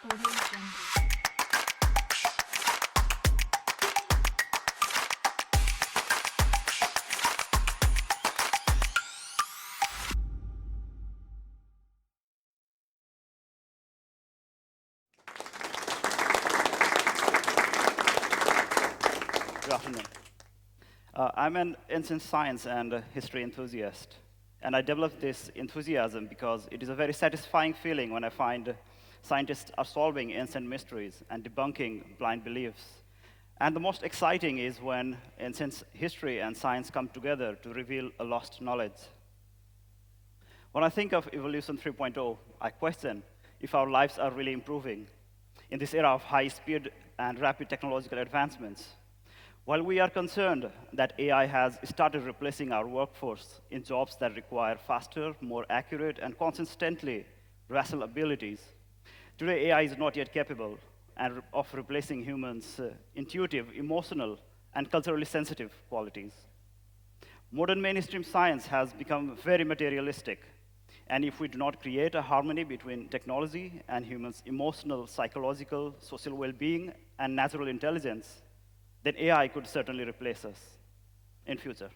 Good afternoon. I'm an ancient science and history enthusiast, and I developed this enthusiasm because it is a very satisfying feeling when I find scientists are solving ancient mysteries and debunking blind beliefs. And the most exciting is when ancient history and science come together to reveal a lost knowledge. When I think of Evolution 3.0, I question if our lives are really improving in this era of high speed and rapid technological advancements. While we are concerned that AI has started replacing our workforce in jobs that require faster, more accurate, and consistently rational abilities, today AI is not yet capable of replacing humans' intuitive, emotional, and culturally sensitive qualities. Modern mainstream science has become very materialistic, and if we do not create a harmony between technology and humans' emotional, psychological, social well-being, and natural intelligence, then AI could certainly replace us in future.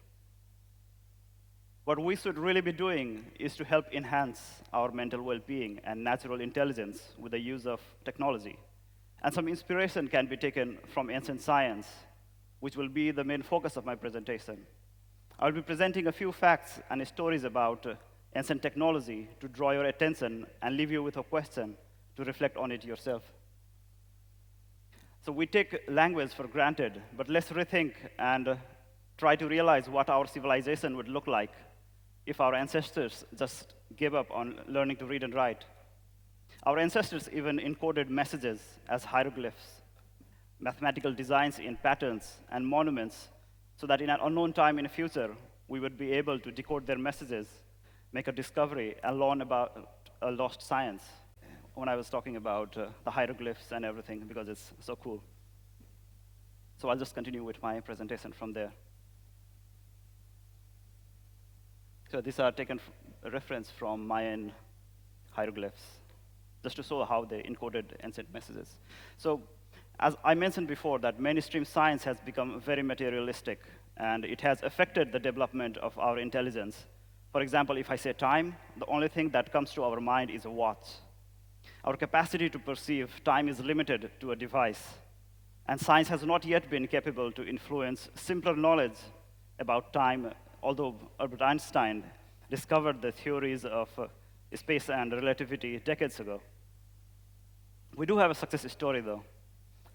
What we should really be doing is to help enhance our mental well-being and natural intelligence with the use of technology. And some inspiration can be taken from ancient science, which will be the main focus of my presentation. I'll be presenting a few facts and stories about ancient technology to draw your attention and leave you with a question to reflect on it yourself. So we take language for granted, but let's rethink and try to realize what our civilization would look like if our ancestors just gave up on learning to read and write. Our ancestors even encoded messages as hieroglyphs, mathematical designs in patterns and monuments, so that in an unknown time in the future, we would be able to decode their messages, make a discovery, and learn about a lost science. When I was talking about the hieroglyphs and everything, because it's so cool. So I'll just continue with my presentation from there. So these are taken a reference from Mayan hieroglyphs, just to show how they encoded ancient messages. So as I mentioned before, that mainstream science has become very materialistic, and it has affected the development of our intelligence. For example, if I say time, the only thing that comes to our mind is a watch. Our capacity to perceive time is limited to a device, and science has not yet been capable to influence simpler knowledge about time, although Albert Einstein discovered the theories of space and relativity decades ago. We do have a success story, though.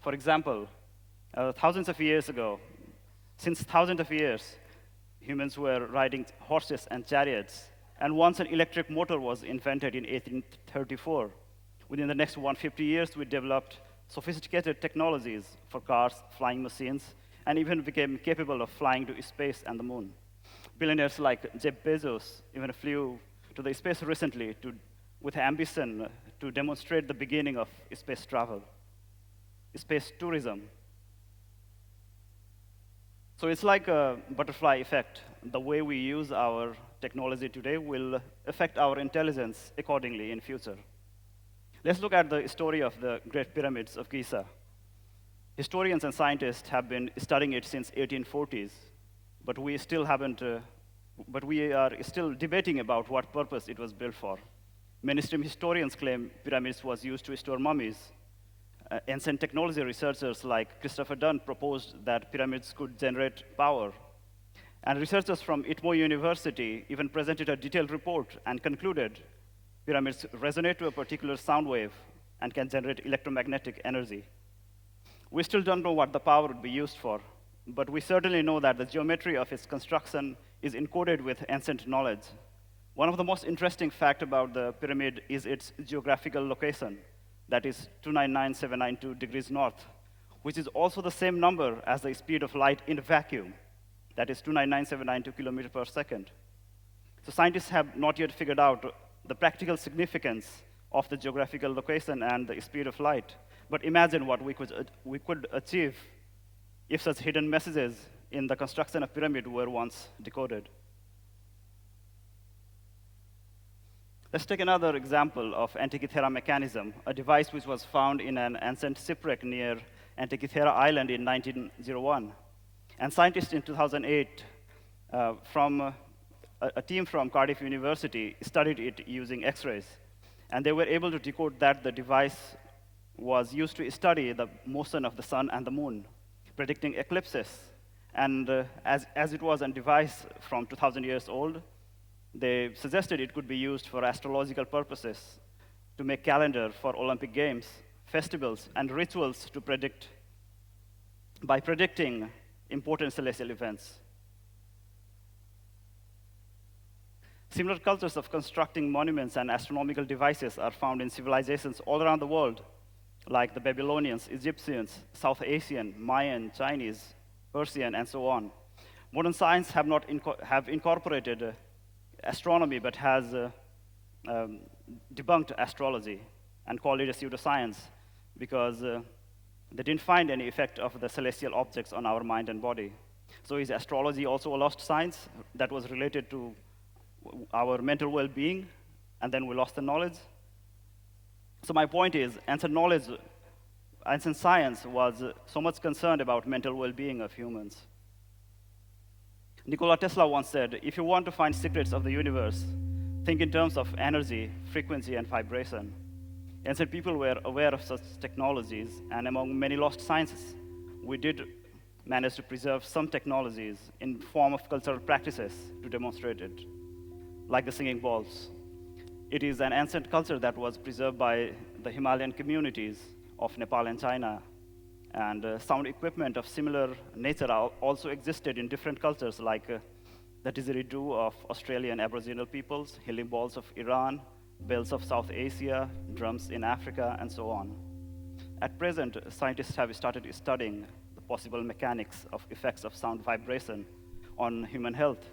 For example, thousands of years ago, since thousands of years, humans were riding horses and chariots, and once an electric motor was invented in 1834, within the next 150 years, we developed sophisticated technologies for cars, flying machines, and even became capable of flying to space and the moon. Billionaires like Jeff Bezos even flew to the space recently with ambition to demonstrate the beginning of space travel, space tourism. So it's like a butterfly effect. The way we use our technology today will affect our intelligence accordingly in future. Let's look at the story of the Great Pyramids of Giza. Historians and scientists have been studying it since 1840s, but we are still debating about what purpose it was built for. Mainstream historians claim pyramids was used to store mummies. Ancient technology researchers like Christopher Dunn proposed that pyramids could generate power. And researchers from Itmo University even presented a detailed report and concluded pyramids resonate to a particular sound wave and can generate electromagnetic energy. We still don't know what the power would be used for, but we certainly know that the geometry of its construction is encoded with ancient knowledge. One of the most interesting facts about the pyramid is its geographical location, that is 299792 degrees north, which is also the same number as the speed of light in a vacuum, that is 299792 kilometers per second. So scientists have not yet figured out the practical significance of the geographical location and the speed of light. But imagine what we could achieve if such hidden messages in the construction of pyramid were once decoded. Let's take another example of Antikythera mechanism, a device which was found in an ancient shipwreck near Antikythera Island in 1901. And scientists in 2008 from a team from Cardiff University studied it using X-rays. And they were able to decode that the device was used to study the motion of the sun and the moon, predicting eclipses. And as it was a device from 2,000 years old, they suggested it could be used for astrological purposes, to make calendar for Olympic Games, festivals, and rituals to predict, by predicting important celestial events. Similar cultures of constructing monuments and astronomical devices are found in civilizations all around the world, like the Babylonians, Egyptians, South Asian, Mayan, Chinese, Persian, and so on. Modern science have incorporated astronomy, but has debunked astrology and called it a pseudoscience because they didn't find any effect of the celestial objects on our mind and body. So is astrology also a lost science that was related to our mental well-being, and then we lost the knowledge? So my point is, ancient science was so much concerned about mental well-being of humans. Nikola Tesla once said, if you want to find secrets of the universe, think in terms of energy, frequency, and vibration. Ancient people were aware of such technologies, and among many lost sciences, we did manage to preserve some technologies in form of cultural practices to demonstrate it, like the singing bowls. It is an ancient culture that was preserved by the Himalayan communities of Nepal and China. And sound equipment of similar nature also existed in different cultures, like the didgeridoo of Australian Aboriginal peoples, healing balls of Iran, bells of South Asia, drums in Africa, and so on. At present, scientists have started studying the possible mechanics of effects of sound vibration on human health.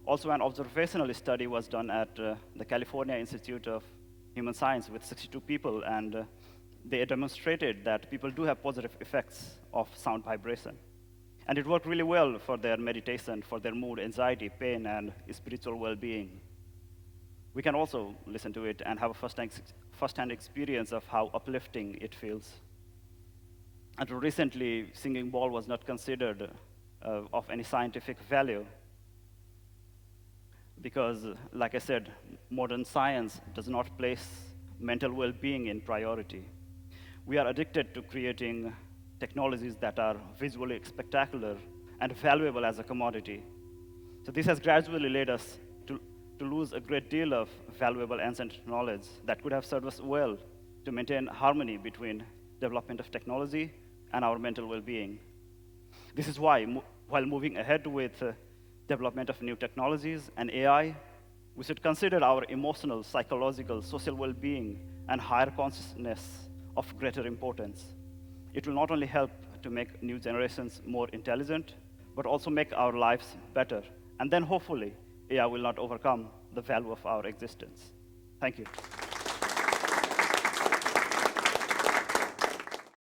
Also, an observational study was done at the California Institute of Human Science with 62 people, and they demonstrated that people do have positive effects of sound vibration. And it worked really well for their meditation, for their mood, anxiety, pain, and spiritual well-being. We can also listen to it and have a first-hand experience of how uplifting it feels. Until recently, singing bowl was not considered of any scientific value because, like I said, modern science does not place mental well-being in priority. We are addicted to creating technologies that are visually spectacular and valuable as a commodity. So this has gradually led us to lose a great deal of valuable ancient knowledge that could have served us well to maintain harmony between development of technology and our mental well-being. This is why, while moving ahead with development of new technologies and AI, we should consider our emotional, psychological, social well-being and higher consciousness of greater importance. It will not only help to make new generations more intelligent, but also make our lives better. And then hopefully, AI will not overcome the value of our existence. Thank you.